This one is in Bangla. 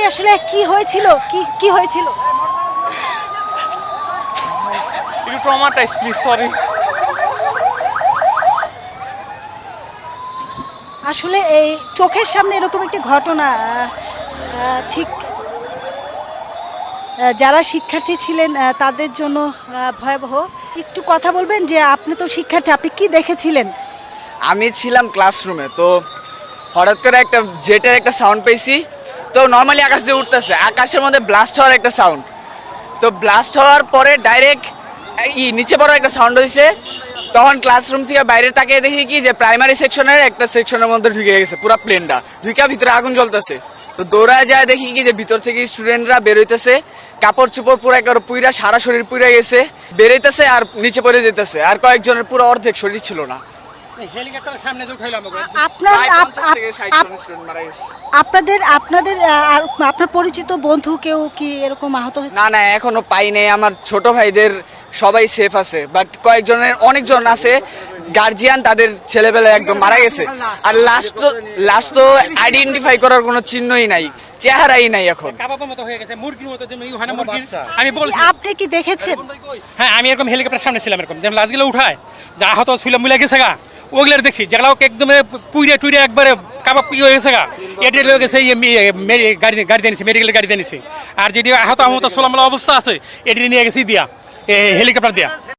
আসলে কি হয়েছিল, কি হয়েছিল? একটু ট্রমাটাইজ, প্লিজ, সরি। আসলে এই চোখের সামনে এরকম একটি ঘটনা ঠিক যারা শিক্ষার্থী ছিলেন তাদের জন্য ভয়াবহ। একটু কথা বলবেন যে আপনি তো শিক্ষার্থী, আপনি কি দেখেছিলেন? আমি ছিলাম ক্লাসরুমে, তো হঠাৎ করে একটা জেটের একটা সাউন্ড পেয়েছি। তো নর্মালি আকাশ দিয়ে উঠতেছে, আকাশের মধ্যে ব্লাস্ট হওয়ার একটা সাউন্ড। তো ব্লাস্ট হওয়ার পরে ডাইরেক্ট নিচে পড়ার একটা সাউন্ড হয়েছে। তখন ক্লাসরুম থেকে বাইরে তাকিয়ে দেখি কি যে প্রাইমারি সেকশনের একটা সেকশনের মধ্যে ঢুকে গেছে পুরো প্লেনটা, ঢুকে ভিতরে আগুন জ্বলতেছে। তো দৌড়ায় যায় দেখি কি যে ভিতর থেকে স্টুডেন্টরা বেরোইতেছে, কাপড় চোপড় পুরো একেবারে পুইরা, সারা শরীর পুইরা গেছে, বেরোইতেছে আর নিচে পড়ে যেতেছে। আর কয়েকজনের পুরো অর্ধেক শরীর ছিল না। আপনার প্রায় 50 থেকে 60 আপ- জন স্টুডেন্ট মারা গেছে। আপনাদের আর আপনার পরিচিত বন্ধু কেউ কি এরকম আহত হয়েছে? না না, এখনো পাই নাই। আমার ছোট ভাইদের সবাই সেফ আছে, বাট অনেকজন আছে গার্জিয়ান, তাদের ছেলেবেলা একদম মারা গেছে। আর লাস্ট তো আইডেন্টিফাই করার কোনো চিহ্নই নাই, চেহারাই নাই এখন। কাবাবের মতো হয়ে গেছে, মুরগির মতো, যেমন হয় না মুরগির। আমি বলছি, আপনি কি দেখেছেন? হ্যাঁ, আমি এরকম হেলিকপ্টার সামনে ছিলাম, এরকম যেমন লাশগুলো উঠায় যা আহত ছিল মিলে গেছে গা, ওগুলো দেখছি যেগুলো একদম পুইরে টুইরে একবারে কাবাব হয়ে গেছে গা। এটা হয়ে গেছে গাড়ি দিয়েছে, মেডিকেল গাড়ি দিয়েছে। আর যেটি আহত সোলামলা অবস্থা আছে, এটি নিয়ে গেছি দিয়া হেলিকপ্টার দিয়া।